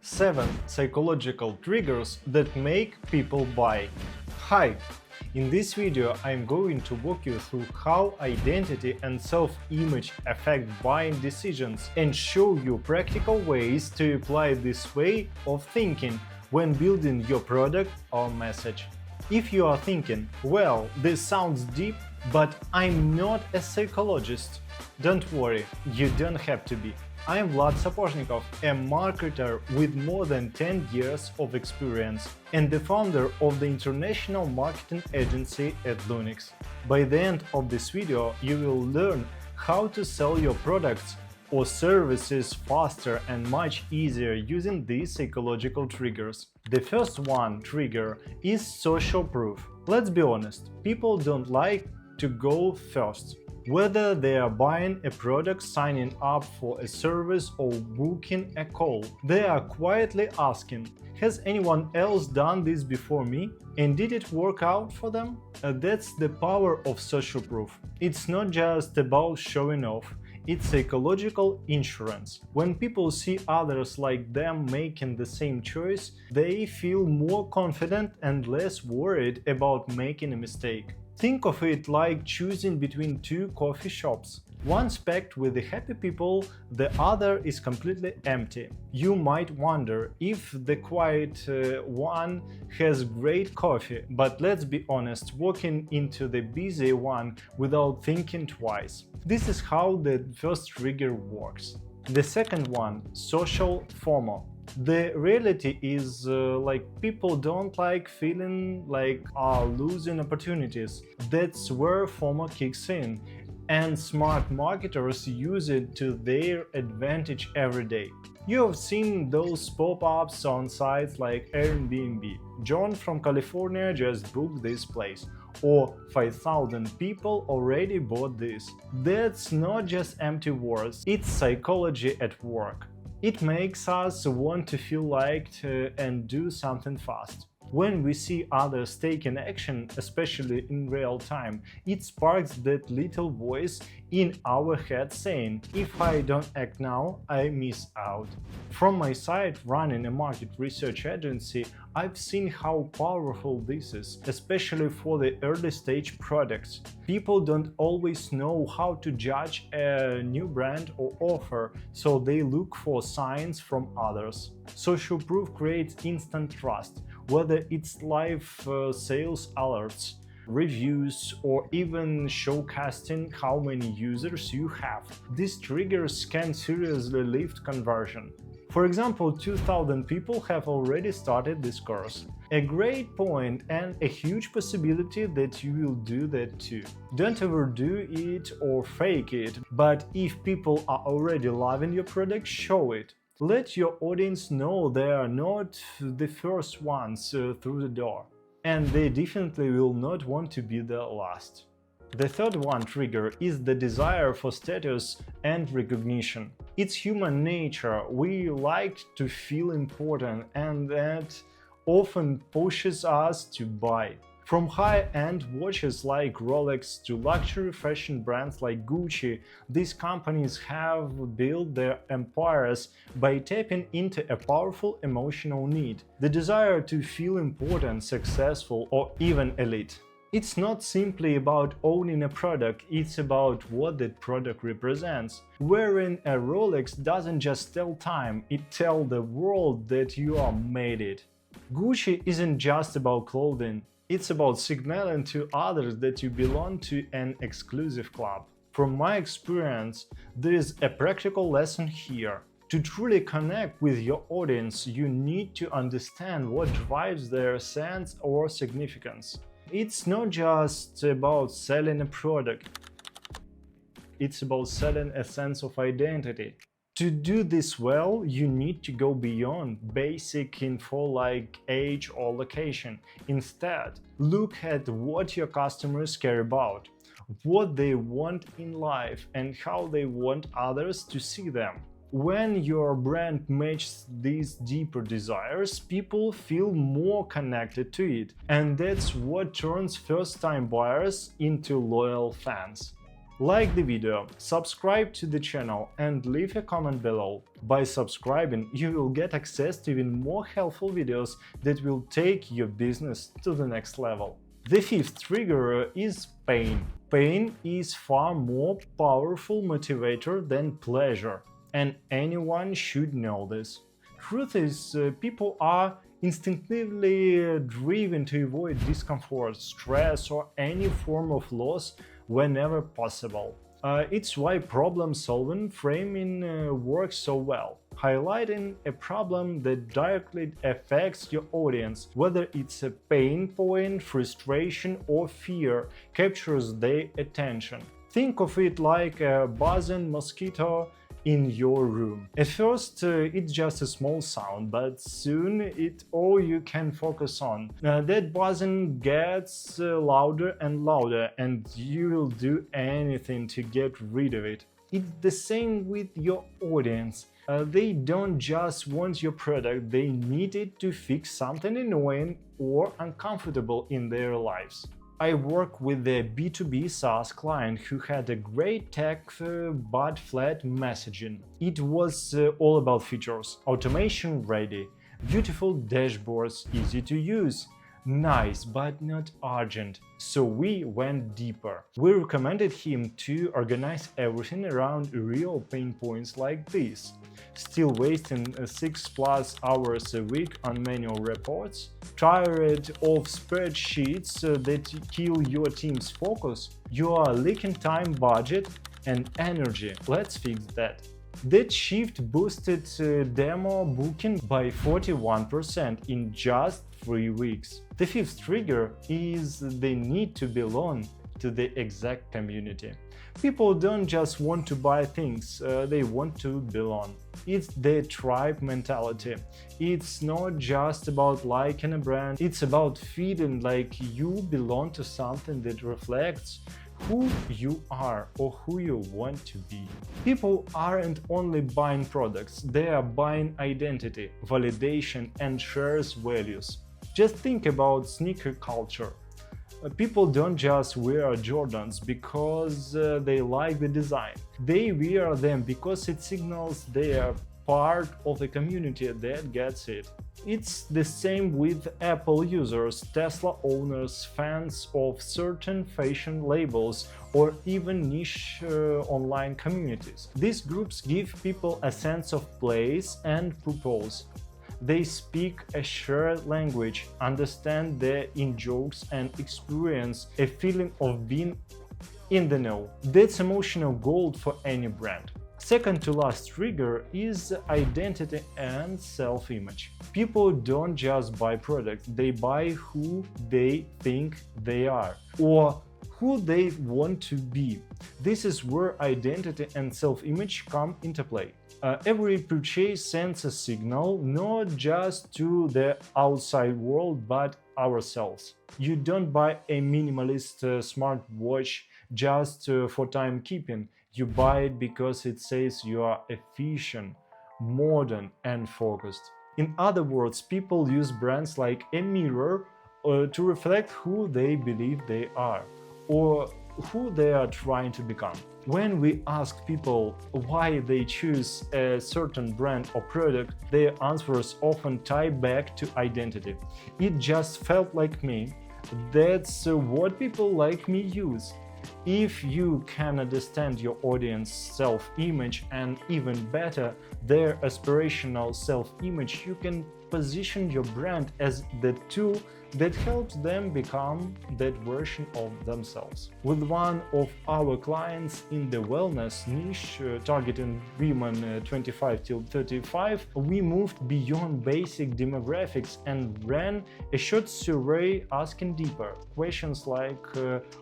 7 psychological triggers that make people buy. Hi! In this video, I'm going to walk you through how identity and self-image affect buying decisions and show you practical ways to apply this way of thinking when building your product or message. If you are thinking, well, this sounds deep, but I'm not a psychologist, don't worry, you don't have to be. I am Vlad Sapochnikov, a marketer with more than 10 years of experience and the founder of the international marketing agency at Lunix. By the end of this video, you will learn how to sell your products or services faster and much easier using these psychological triggers. The first trigger is social proof. Let's be honest, people don't like to go first. Whether they are buying a product, signing up for a service, or booking a call, they are quietly asking, has anyone else done this before me? And did it work out for them? That's the power of social proof. It's not just about showing off. It's psychological insurance. When people see others like them making the same choice, they feel more confident and less worried about making a mistake. Think of it like choosing between two coffee shops. One's packed with the happy people, the other is completely empty. You might wonder if the quiet one has great coffee, but let's be honest, walking into the busy one without thinking twice. This is how the first trigger works. The second one, social FOMO. The reality is people don't like feeling like are losing opportunities. That's where FOMO kicks in, and smart marketers use it to their advantage every day. You have seen those pop-ups on sites like Airbnb. John from California just booked this place. Or 5,000 people already bought this. That's not just empty words, it's psychology at work. It makes us want to feel liked and do something fast. When we see others taking action, especially in real time, it sparks that little voice in our head saying, if I don't act now, I miss out. From my side, running a market research agency, I've seen how powerful this is, especially for the early stage products. People don't always know how to judge a new brand or offer, so they look for signs from others. Social proof creates instant trust, whether it's live sales alerts, reviews, or even showcasing how many users you have. These triggers can seriously lift conversion. For example, 2,000 people have already started this course. A great point and a huge possibility that you will do that too. Don't overdo it or fake it, but if people are already loving your product, show it. Let your audience know they are not the first ones through the door, and they definitely will not want to be the last. The third trigger is the desire for status and recognition. It's human nature, we like to feel important, and that often pushes us to buy. From high-end watches like Rolex to luxury fashion brands like Gucci, these companies have built their empires by tapping into a powerful emotional need, the desire to feel important, successful, or even elite. It's not simply about owning a product, it's about what that product represents. Wearing a Rolex doesn't just tell time, it tells the world that you are made it. Gucci isn't just about clothing. It's about signaling to others that you belong to an exclusive club. From my experience, there is a practical lesson here. To truly connect with your audience, you need to understand what drives their sense or significance. It's not just about selling a product, it's about selling a sense of identity. To do this well, you need to go beyond basic info like age or location. Instead, look at what your customers care about, what they want in life, and how they want others to see them. When your brand matches these deeper desires, people feel more connected to it, and that's what turns first-time buyers into loyal fans. Like the video, subscribe to the channel and leave a comment below. By subscribing, you will get access to even more helpful videos that will take your business to the next level. The fifth trigger is pain. Pain is far more powerful motivator than pleasure, and anyone should know this. Truth is, people are instinctively driven to avoid discomfort, stress, or any form of loss whenever possible. It's why problem-solving framing works so well. Highlighting a problem that directly affects your audience, whether it's a pain point, frustration, or fear, captures their attention. Think of it like a buzzing mosquito in your room. At first, it's just a small sound, but soon it's all you can focus on. That buzzing gets louder and louder, and you will do anything to get rid of it. It's the same with your audience. They don't just want your product, they need it to fix something annoying or uncomfortable in their lives. I work with a B2B SaaS client who had a great tech but flat messaging. It was all about features, automation ready, beautiful dashboards, easy to use, nice but not urgent. So we went deeper. We recommended him to organize everything around real pain points like this. Still wasting 6+ hours a week on manual reports? Tired of spreadsheets that kill your team's focus? You are leaking time, budget, and energy. Let's fix that. That shift boosted demo booking by 41% in just 3 weeks. The fifth trigger is the need to belong to the exact community. People don't just want to buy things, they want to belong. It's the tribe mentality. It's not just about liking a brand, it's about feeling like you belong to something that reflects who you are or who you want to be. People aren't only buying products, they are buying identity, validation, and shares values. Just think about sneaker culture. People don't just wear Jordans because they like the design. They wear them because it signals they are part of a community that gets it. It's the same with Apple users, Tesla owners, fans of certain fashion labels, or even niche online communities. These groups give people a sense of place and purpose. They speak a shared language, understand their in-jokes, and experience a feeling of being in the know. That's emotional gold for any brand. Second to last trigger is identity and self-image. People don't just buy products, they buy who they think they are, or who they want to be. This is where identity and self-image come into play. Every purchase sends a signal not just to the outside world but ourselves. You don't buy a minimalist smartwatch just for timekeeping. You buy it because it says you are efficient, modern, and focused. In other words, people use brands like a mirror to reflect who they believe they are, or who they are trying to become. When we ask people why they choose a certain brand or product, their answers often tie back to identity. It just felt like me. That's what people like me use. If you can understand your audience's self-image and even better, their aspirational self-image, you can position your brand as the tool that helps them become that version of themselves. With one of our clients in the wellness niche, targeting women 25 till 35, we moved beyond basic demographics and ran a short survey asking deeper questions like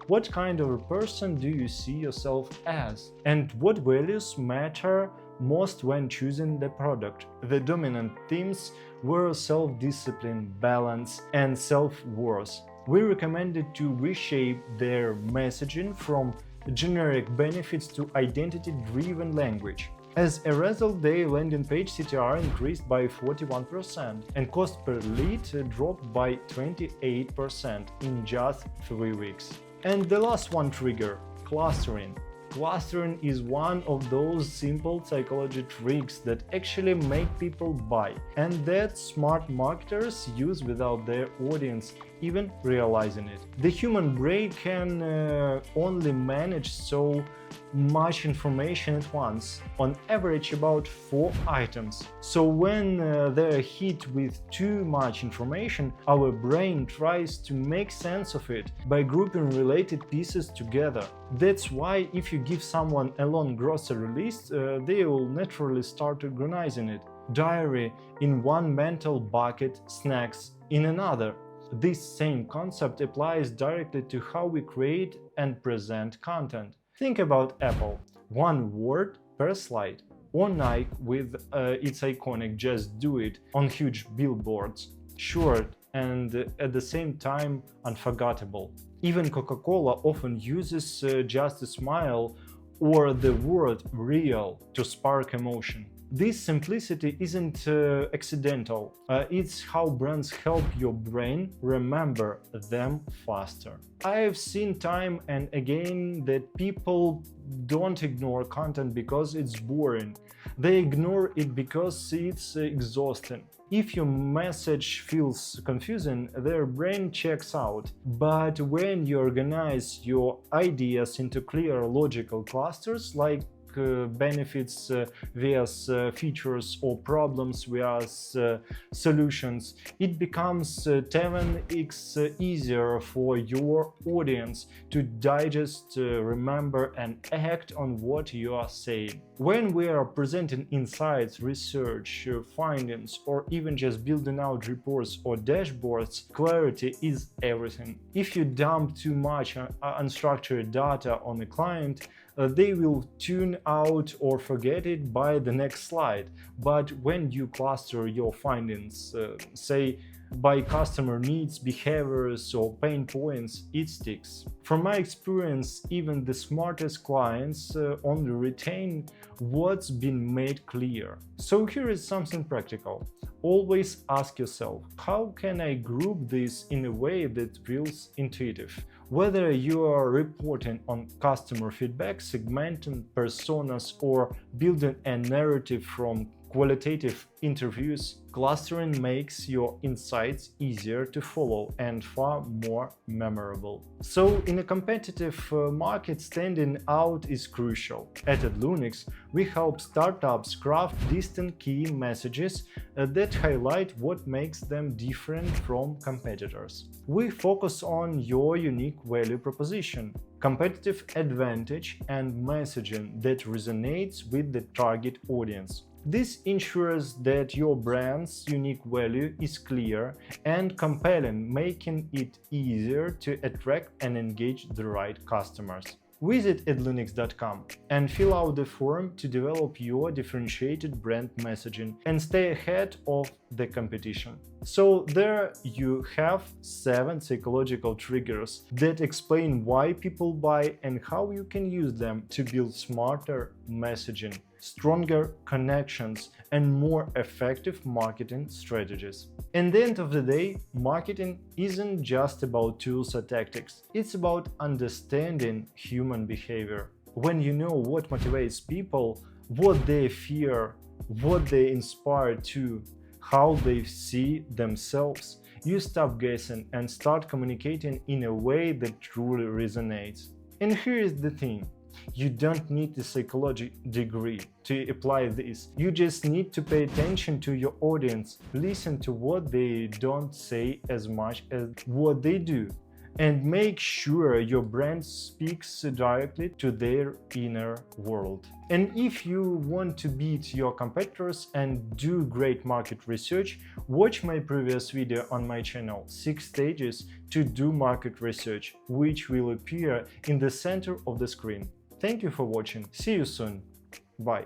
what kind of a person do you see yourself as, and what values matter most when choosing the product. The dominant themes were self-discipline, balance, and self-worth. We recommended to reshape their messaging from generic benefits to identity-driven language. As a result, their landing page CTR increased by 41% and cost per lead dropped by 28% in just 3 weeks. And the last one trigger, clustering. Clustering is one of those simple psychology tricks that actually make people buy, and that smart marketers use without their audience even realizing it. The human brain can only manage so much information at once, on average about 4 items. So when they're hit with too much information, our brain tries to make sense of it by grouping related pieces together. That's why if you give someone a long grocery list, they will naturally start organizing it. Diary in one mental bucket, snacks in another. This same concept applies directly to how we create and present content. Think about Apple. One word per slide. Or Nike with its iconic "Just Do It" on huge billboards. Short and at the same time unforgettable. Even Coca-Cola often uses "just a smile" or the word "real" to spark emotion. This simplicity isn't accidental, it's how brands help your brain remember them faster. I've seen time and again that people don't ignore content because it's boring. They ignore it because it's exhausting. If your message feels confusing, their brain checks out. But when you organize your ideas into clear logical clusters like benefits vs features or problems vs solutions, it becomes 10x easier for your audience to digest, remember and act on what you are saying. When we are presenting insights, research, findings, or even just building out reports or dashboards, clarity is everything. If you dump too much unstructured data on a client, they will tune out or forget it by the next slide. But when you cluster your findings, say by customer needs, behaviors, or pain points, it sticks. From my experience, even the smartest clients only retain what's been made clear. So here is something practical. Always ask yourself, how can I group this in a way that feels intuitive? Whether you are reporting on customer feedback, segmenting personas, or building a narrative from qualitative interviews, clustering makes your insights easier to follow and far more memorable. So in a competitive market, standing out is crucial. At Linux, we help startups craft distinct key messages that highlight what makes them different from competitors. We focus on your unique value proposition, competitive advantage, and messaging that resonates with the target audience. This ensures that your brand's unique value is clear and compelling, making it easier to attract and engage the right customers. Visit linux.com and fill out the form to develop your differentiated brand messaging and stay ahead of the competition. So there you have 7 psychological triggers that explain why people buy and how you can use them to build smarter messaging, stronger connections, and more effective marketing strategies. In the end of the day, marketing isn't just about tools or tactics, it's about understanding human behavior. When you know what motivates people, what they fear, what they inspire to, how they see themselves, you stop guessing and start communicating in a way that truly resonates. And here is the thing. You don't need a psychology degree to apply this. You just need to pay attention to your audience, listen to what they don't say as much as what they do, and make sure your brand speaks directly to their inner world. And if you want to beat your competitors and do great market research, watch my previous video on my channel, 6 stages to do market research, which will appear in the center of the screen. Thank you for watching. See you soon. Bye.